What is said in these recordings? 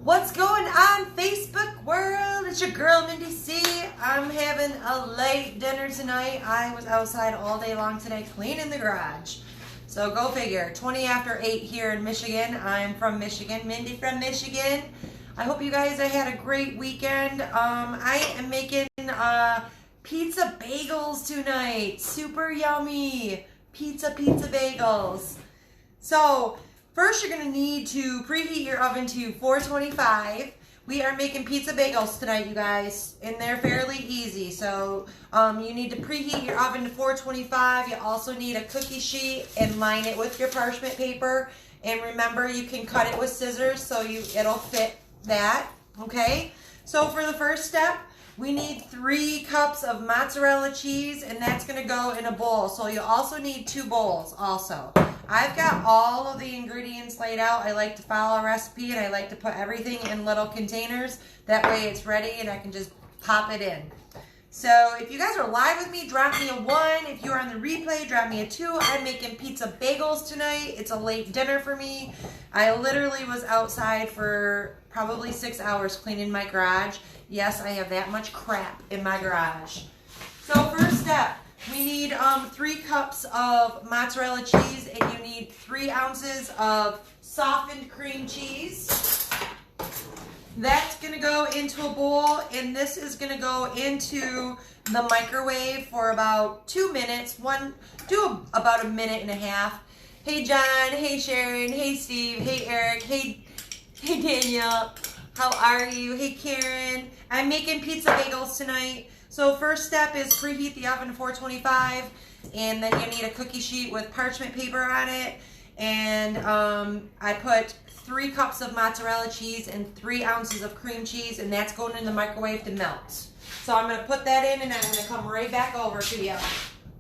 What's going on, Facebook world? It's your girl, Mindy C. I'm having a late dinner tonight. I was outside all day long today cleaning the garage. So go figure. 20 after 8 here in Michigan. I'm from Michigan. Mindy from Michigan. I hope you guys had a great weekend. I am making pizza bagels tonight. Super yummy. Pizza bagels. So first, you're going to need to preheat your oven to 425. We are making pizza bagels tonight, you guys, and they're fairly easy. So you need to preheat your oven to 425. You also need a cookie sheet and line it with your parchment paper. And remember, you can cut it with scissors so it'll fit that, okay? So for the first step, we need 3 cups of mozzarella cheese, and that's going to go in a bowl. So you also need 2 bowls also. I've got all of the ingredients laid out. I like to follow a recipe, and I like to put everything in little containers. That way it's ready, and I can just pop it in. So if you guys are live with me, drop me a 1. If you're on the replay, drop me a 2. I'm making pizza bagels tonight. It's a late dinner for me. I literally was outside for probably 6 hours cleaning my garage. Yes, I have that much crap in my garage. So first step, we need 3 cups of mozzarella cheese, and you need 3 ounces of softened cream cheese. That's going to go into a bowl, and this is going to go into the microwave for about 2 minutes. About a minute and a half. Hey John, hey Sharon, hey Steve, hey Eric, hey Daniel, how are you? Hey Karen. I'm making pizza bagels tonight. So first step is preheat the oven to 425, and then you need a cookie sheet with parchment paper on it. And I put 3 cups of mozzarella cheese and 3 ounces of cream cheese, and that's going in the microwave to melt. So I'm going to put that in, and I'm going to come right back over to you.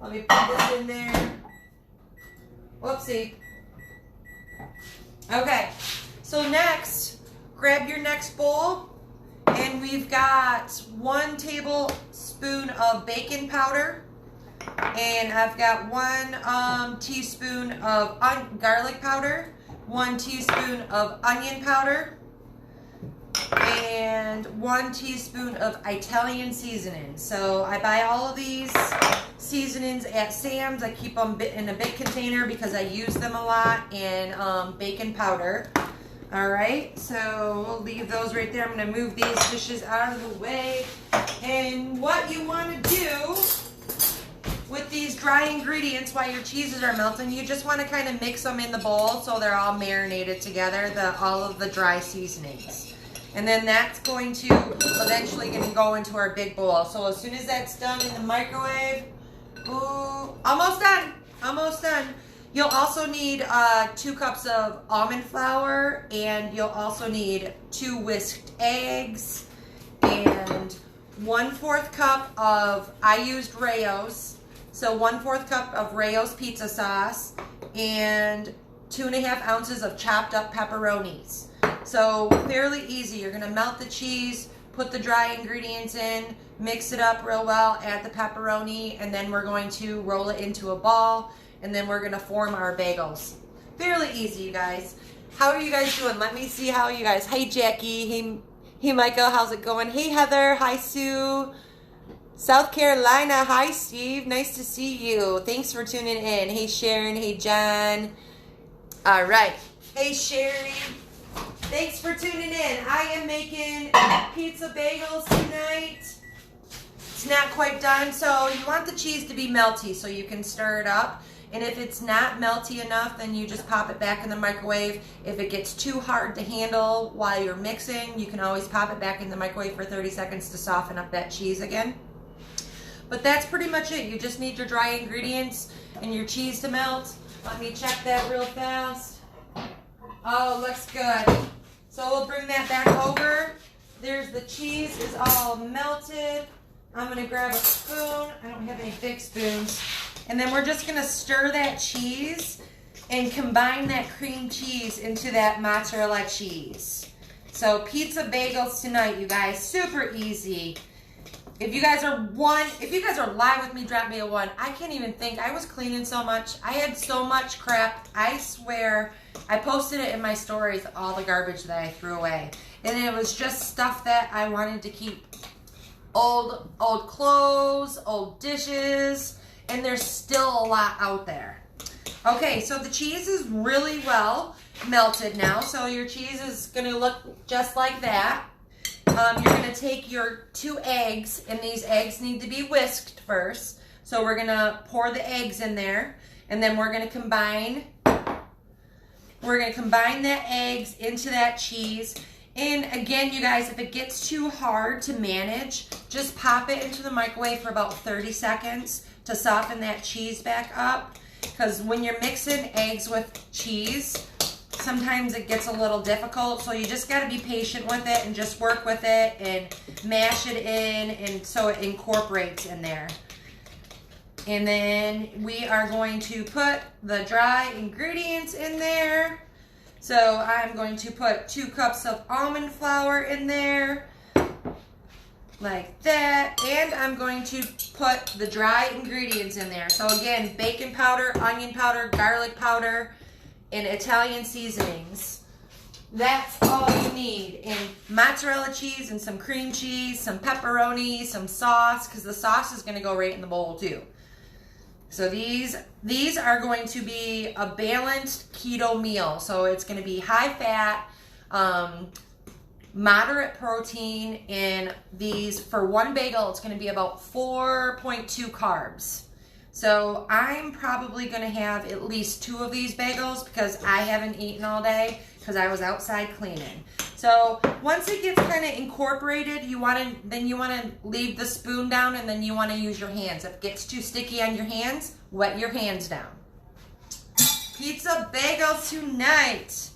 Let me put this in there. Whoopsie. Okay, so next, grab your next bowl. And we've got 1 tablespoon of baking powder, and I've got 1 teaspoon of garlic powder, 1 teaspoon of onion powder, and 1 teaspoon of Italian seasoning. So I buy all of these seasonings at Sam's. I keep them in a big container because I use them a lot, and baking powder. Alright, so we'll leave those right there. I'm going to move these dishes out of the way. And what you want to do with these dry ingredients while your cheeses are melting, you just want to kind of mix them in the bowl so they're all marinated together, all of the dry seasonings. And then that's going to eventually go into our big bowl. So as soon as that's done in the microwave, ooh, almost done, almost done. You'll also need 2 cups of almond flour, and you'll also need 2 whisked eggs, and 1/4 cup of, I used Rayo's, so 1/4 cup of Rayo's pizza sauce, and 2.5 ounces of chopped up pepperonis. So fairly easy. You're going to melt the cheese, put the dry ingredients in, mix it up real well, add the pepperoni, and then we're going to roll it into a ball. And then we're going to form our bagels. Fairly easy, you guys. How are you guys doing? Let me see how you guys. Hey, Jackie. Hey, Michael. How's it going? Hey, Heather. Hi, Sue. South Carolina. Hi, Steve. Nice to see you. Thanks for tuning in. Hey, Sharon. Hey, John. All right. Hey, Sherry. Thanks for tuning in. I am making pizza bagels tonight. It's not quite done, so you want the cheese to be melty so you can stir it up. And if it's not melty enough, then you just pop it back in the microwave. If it gets too hard to handle while you're mixing, you can always pop it back in the microwave for 30 seconds to soften up that cheese again. But that's pretty much it. You just need your dry ingredients and your cheese to melt. Let me check that real fast. Oh, looks good. So we'll bring that back over. There's the cheese is all melted. I'm going to grab a spoon. I don't have any big spoons. And then we're just going to stir that cheese and combine that cream cheese into that mozzarella cheese. So pizza bagels tonight, you guys. Super easy. If you guys are live with me, drop me a 1. I can't even think. I was cleaning so much. I had so much crap. I swear, I posted it in my stories, all the garbage that I threw away. And it was just stuff that I wanted to keep. Old clothes, old dishes, and there's still a lot out there. Okay, so the cheese is really well melted now. So your cheese is gonna look just like that. You're going to take your 2 eggs, and these eggs need to be whisked first. So we're going to pour the eggs in there, and then we're going to combine that eggs into that cheese. And again, you guys, if it gets too hard to manage, just pop it into the microwave for about 30 seconds to soften that cheese back up. Because when you're mixing eggs with cheese, sometimes it gets a little difficult, so you just got to be patient with it and just work with it and mash it in, and so it incorporates in there. And then we are going to put the dry ingredients in there. So I'm going to put 2 cups of almond flour in there, like that, and I'm going to put the dry ingredients in there. So again, bacon powder, onion powder, garlic powder, and Italian seasonings. That's all you need. And mozzarella cheese and some cream cheese, some pepperoni, some sauce, because the sauce is going to go right in the bowl too. So these are going to be a balanced keto meal. So it's going to be high fat, moderate protein, and these, for 1 bagel, it's going to be about 4.2 carbs. So I'm probably going to have at least 2 of these bagels because I haven't eaten all day because I was outside cleaning. So once it gets kind of incorporated, you want to leave the spoon down, and then you want to use your hands. If it gets too sticky on your hands, wet your hands down. Pizza bagels tonight.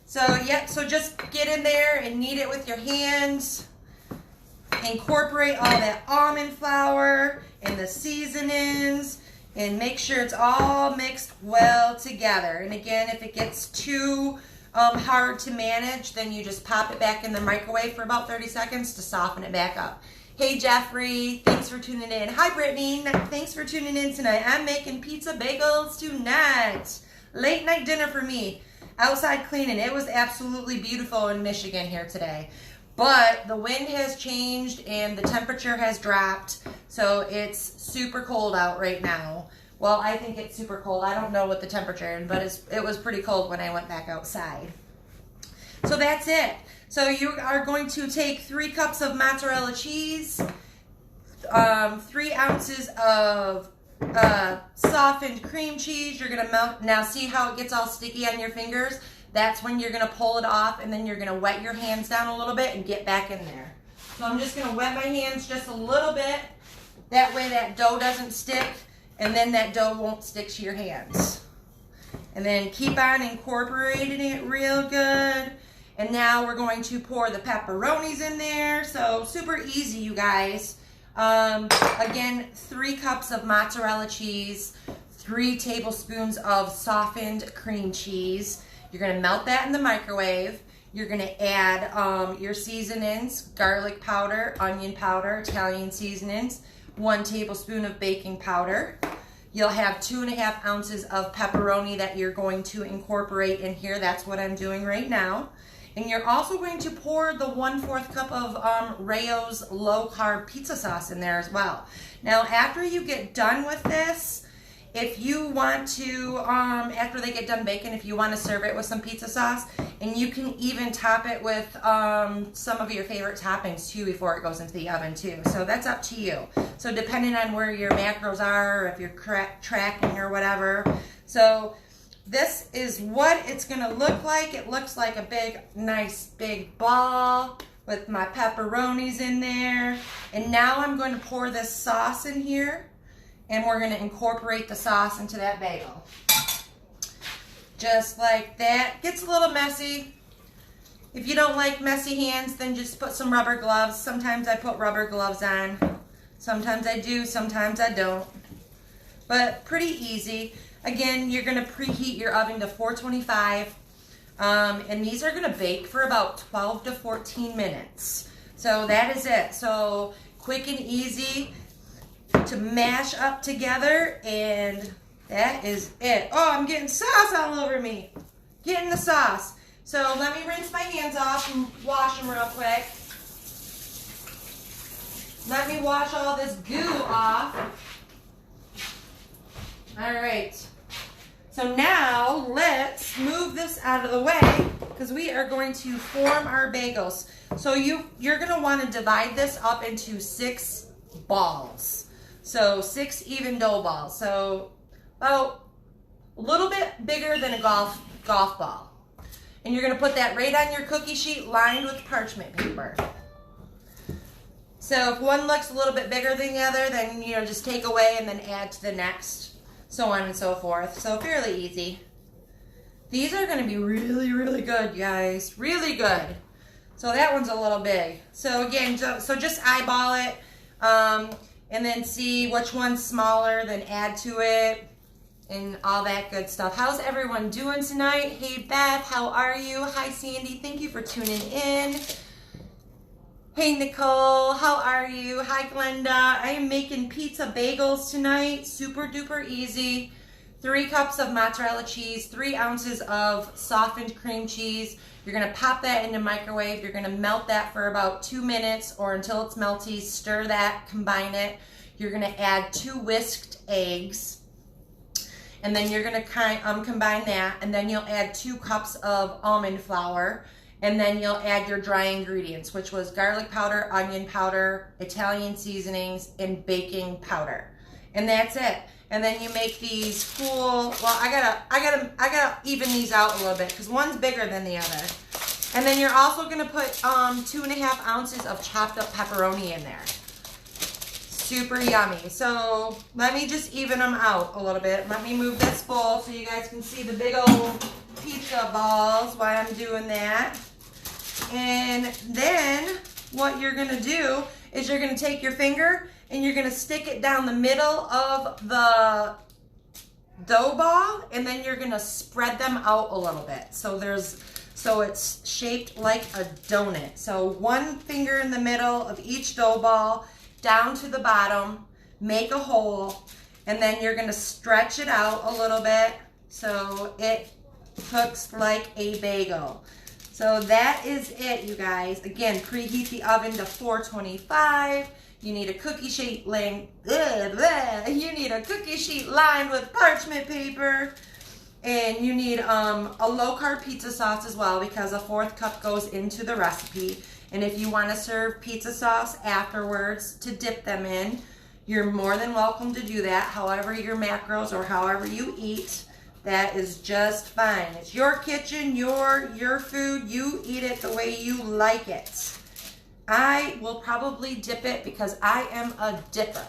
So yeah, so just get in there and knead it with your hands. Incorporate all that almond flour and the seasonings, and make sure it's all mixed well together. And again, if it gets too hard to manage, then you just pop it back in the microwave for about 30 seconds to soften it back up. Hey Jeffrey, thanks for tuning in. Hi Brittany, thanks for tuning in tonight. I'm making pizza bagels tonight. Late night dinner for me. Outside cleaning. It was absolutely beautiful in Michigan here today. But the wind has changed and the temperature has dropped, so it's super cold out right now. Well, I think it's super cold. I don't know what the temperature is, but it was pretty cold when I went back outside. So that's it. So you are going to take 3 cups of mozzarella cheese, 3 ounces of softened cream cheese. You're going to melt. Now see how it gets all sticky on your fingers? That's when you're going to pull it off, and then you're going to wet your hands down a little bit and get back in there. So I'm just going to wet my hands just a little bit. That way that dough doesn't stick, and then that dough won't stick to your hands. And then keep on incorporating it real good. And now we're going to pour the pepperonis in there. So super easy, you guys. Again, 3 cups of mozzarella cheese, 3 tablespoons of softened cream cheese. You're going to melt that in the microwave. You're going to add your seasonings, garlic powder, onion powder, Italian seasonings, 1 tablespoon of baking powder. You'll have 2.5 ounces of pepperoni that you're going to incorporate in here. That's what I'm doing right now. And you're also going to pour the 1/4 cup of Rayo's low-carb pizza sauce in there as well. Now, after you get done with this, if you want to, after they get done baking, if you want to serve it with some pizza sauce, and you can even top it with some of your favorite toppings too before it goes into the oven too. So that's up to you. So depending on where your macros are, or if you're tracking or whatever. So this is what it's going to look like. It looks like a big, nice big ball with my pepperonis in there. And now I'm going to pour this sauce in here. And we're going to incorporate the sauce into that bagel. Just like that. Gets a little messy. If you don't like messy hands, then just put some rubber gloves. Sometimes I put rubber gloves on. Sometimes I do, sometimes I don't. But pretty easy. Again, you're going to preheat your oven to 425. And these are going to bake for about 12 to 14 minutes. So that is it. So quick and easy to mash up together, and that is it. Oh, I'm getting sauce all over me. Getting the sauce. So let me rinse my hands off and wash them real quick. Let me wash all this goo off. All right. So now let's move this out of the way because we are going to form our bagels. So you're going to want to divide this up into 6 balls. So 6 even dough balls. So about a little bit bigger than a golf ball. And you're going to put that right on your cookie sheet lined with parchment paper. So if one looks a little bit bigger than the other, then just take away and then add to the next, so on and so forth. So fairly easy. These are going to be really, really good, guys. Really good. So that one's a little big. So again, so just eyeball it and then see which one's smaller, then add to it and all that good stuff. How's everyone doing tonight? Hey, Beth, how are you? Hi, Sandy. Thank you for tuning in. Hey, Nicole, how are you? Hi, Glenda. I am making pizza bagels tonight. Super duper easy. 3 cups of mozzarella cheese, 3 ounces of softened cream cheese. You're going to pop that in the microwave. You're going to melt that for about 2 minutes or until it's melty. Stir that, combine it. You're going to add 2 whisked eggs. And then you're going to combine that. And then you'll add 2 cups of almond flour. And then you'll add your dry ingredients, which was garlic powder, onion powder, Italian seasonings, and baking powder. And that's it. And then you make these cool, well, I gotta even these out a little bit because one's bigger than the other. And then you're also gonna put 2.5 ounces of chopped up pepperoni in there. Super yummy. So let me just even them out a little bit. Let me move this bowl so you guys can see the big old pizza balls while I'm doing that. And then what you're gonna do is you're gonna take your finger and you're gonna stick it down the middle of the dough ball, and then you're gonna spread them out a little bit. So it's shaped like a donut. So 1 finger in the middle of each dough ball, down to the bottom, make a hole, and then you're gonna stretch it out a little bit so it cooks like a bagel. So that is it, you guys. Again, preheat the oven to 425. You need a cookie sheet lined with parchment paper. And you need a low-carb pizza sauce as well because a 4th cup goes into the recipe. And if you want to serve pizza sauce afterwards to dip them in, you're more than welcome to do that. However your macros or however you eat, that is just fine. It's your kitchen, your food. You eat it the way you like it. I will probably dip it because I am a dipper.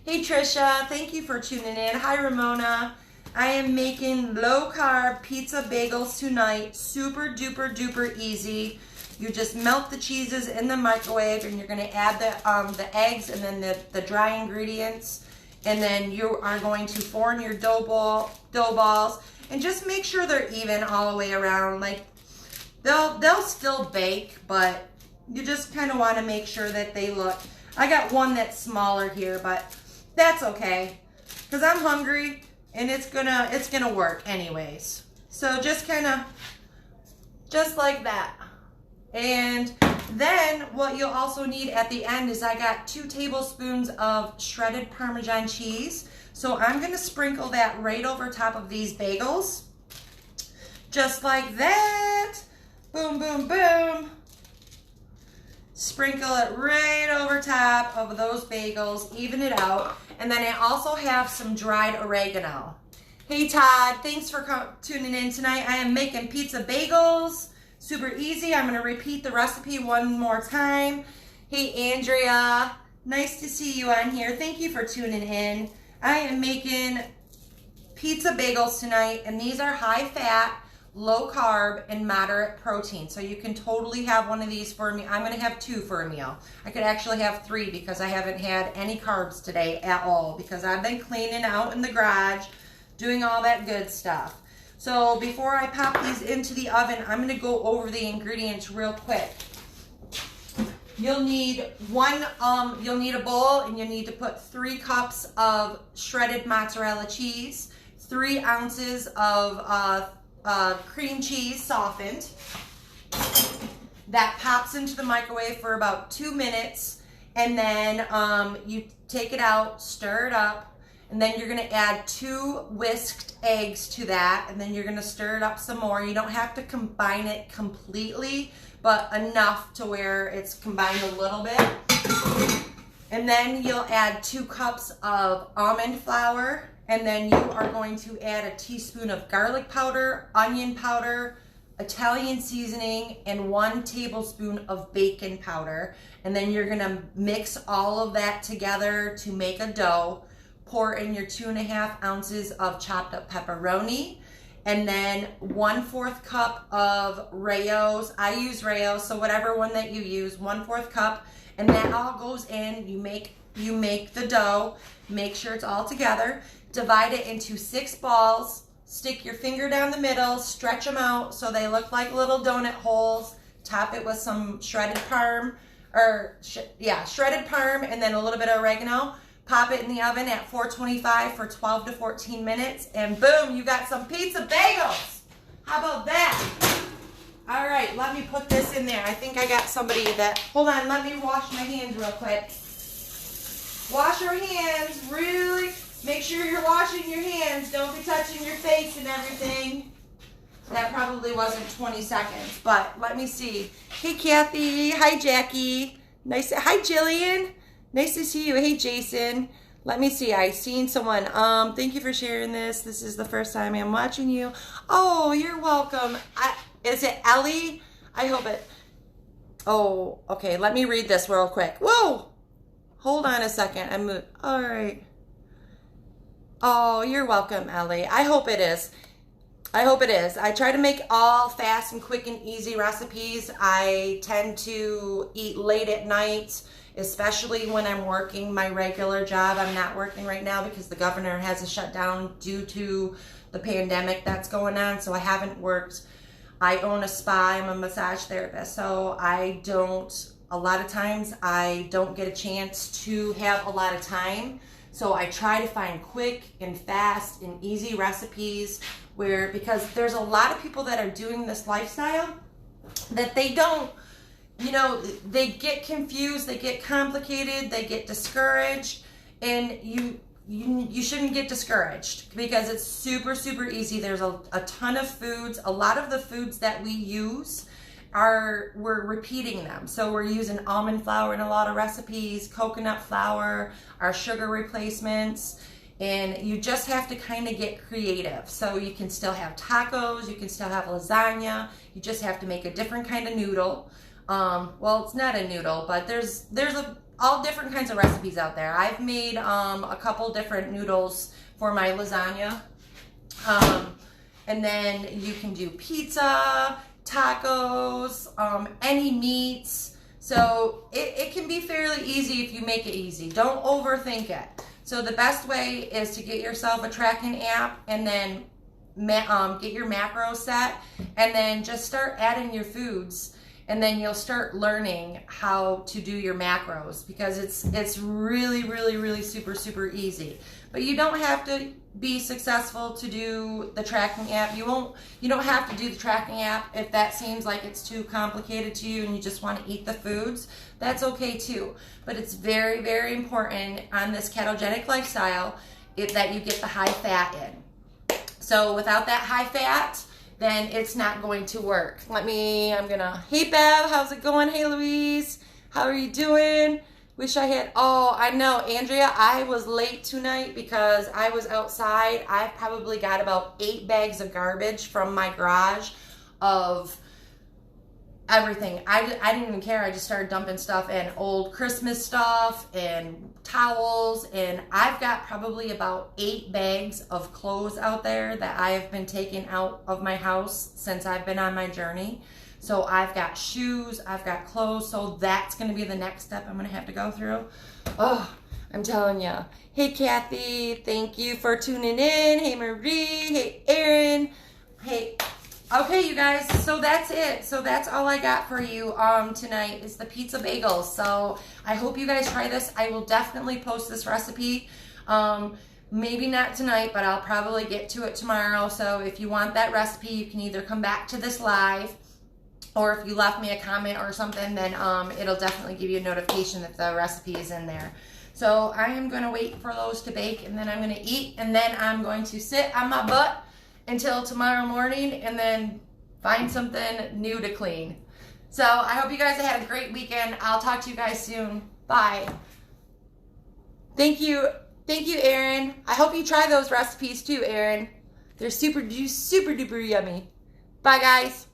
Hey, Trisha. Thank you for tuning in. Hi, Ramona. I am making low-carb pizza bagels tonight. Super duper duper easy. You just melt the cheeses in the microwave, and you're going to add the eggs and then the dry ingredients. And then you are going to form your dough balls, and just make sure they're even all the way around. Like they'll still bake, but you just kind of want to make sure that they look. I got one that's smaller here, but that's okay because I'm hungry and it's gonna work anyways. So just like that. And then what you'll also need at the end is I got 2 tablespoons of shredded Parmesan cheese. So I'm going to sprinkle that right over top of these bagels. Just like that. Boom, boom, boom. Sprinkle it right over top of those bagels. Even it out. And then I also have some dried oregano. Hey, Todd. Thanks for tuning in tonight. I am making pizza bagels. Super easy. I'm going to repeat the recipe one more time. Hey, Andrea. Nice to see you on here. Thank you for tuning in. I am making pizza bagels tonight, and these are high fat, low carb, and moderate protein. So you can totally have one of these for me. I'm going to have 2 for a meal. I could actually have 3 because I haven't had any carbs today at all because I've been cleaning out in the garage, doing all that good stuff. So before I pop these into the oven, I'm going to go over the ingredients real quick. You'll need you'll need a bowl, and you'll need to put 3 cups of shredded mozzarella cheese, 3 ounces of cream cheese softened. That pops into the microwave for about 2 minutes, and then you take it out, stir it up, and then you're gonna add 2 whisked eggs to that, and then you're gonna stir it up some more. You don't have to combine it completely, but enough to where it's combined a little bit. And then you'll add 2 cups of almond flour, and then you are going to add a teaspoon of garlic powder, onion powder, Italian seasoning, and 1 tablespoon of bacon powder. And then you're gonna mix all of that together to make a dough. Pour in your 2.5 ounces of chopped up pepperoni, and then 1/4 cup of Rayo's. I use Rayo's, so whatever one that you use, 1/4 cup, and that all goes in. You make the dough, make sure it's all together, divide it into 6 balls, stick your finger down the middle, stretch them out so they look like little donut holes, top it with some shredded parm, shredded parm, and then a little bit of oregano. Pop it in the oven at 425 for 12 to 14 minutes, and boom, you got some pizza bagels. How about that? All right, let me put this in there. I think I got somebody that, hold on, let me wash my hands real quick. Wash your hands, really. Make sure you're washing your hands. Don't be touching your face and everything. That probably wasn't 20 seconds, but let me see. Hey, Kathy. Hi, Jackie. Hi, Jillian. Nice to see you. Hey, Jason. Let me see. I seen someone. Thank you for sharing this. This is the first time I'm watching you. Oh, you're welcome. Is it Ellie? I hope it. Oh, okay. Let me read this real quick. Whoa. Hold on a second. I moved. All right. Oh, you're welcome, Ellie. I hope it is. I hope it is. I try to make all fast and quick and easy recipes. I tend to eat late at night, especially when I'm working my regular job. I'm not working right now because the governor has a shutdown due to the pandemic that's going on, so I haven't worked. I own a spa. I'm a massage therapist, so a lot of times I don't get a chance to have a lot of time. So I try to find quick and fast and easy recipes because there's a lot of people that are doing this lifestyle that they don't, they get confused, they get complicated, they get discouraged, and you shouldn't get discouraged because it's super, super easy. There's a ton of foods. A lot of the foods that we use we're repeating them. So we're using almond flour in a lot of recipes, coconut flour, our sugar replacements, and you just have to kind of get creative. So you can still have tacos, you can still have lasagna, you just have to make a different kind of noodle. Well, it's not a noodle, but there's all different kinds of recipes out there. I've made a couple different noodles for my lasagna. And then you can do pizza, tacos, any meats. So it can be fairly easy if you make it easy. Don't overthink it. So the best way is to get yourself a tracking app and then get your macros set, and then just start adding your foods, and then you'll start learning how to do your macros, because it's really, really, really super, super easy. But you don't have to be successful to do the tracking app. You don't have to do the tracking app if that seems like it's too complicated to you and you just want to eat the foods. That's okay too. But it's very, very important on this ketogenic lifestyle that you get the high fat in. So without that high fat, then it's not going to work. Hey Bev, how's it going? Hey Louise, how are you doing? I know, Andrea, I was late tonight because I was outside. I've probably got about 8 bags of garbage from my garage of everything. I didn't even care. I just started dumping stuff and old Christmas stuff and towels, and I've got probably about 8 bags of clothes out there that I've been taking out of my house since I've been on my journey. So I've got shoes, I've got clothes, so that's going to be the next step I'm going to have to go through. Oh, I'm telling you. Hey, Kathy, thank you for tuning in. Hey, Marie. Hey, Erin. Hey, Okay, you guys, so that's it. So that's all I got for you tonight is the pizza bagels. So I hope you guys try this. I will definitely post this recipe. Maybe not tonight, but I'll probably get to it tomorrow. So if you want that recipe, you can either come back to this live, or if you left me a comment or something, then it'll definitely give you a notification that the recipe is in there. So I am going to wait for those to bake, and then I'm going to eat, and then I'm going to sit on my butt until tomorrow morning and then find something new to clean. So I hope you guys had a great weekend. I'll talk to you guys soon. Bye. Thank you, Erin. I hope you try those recipes too, Erin. They're super duper yummy. Bye, guys.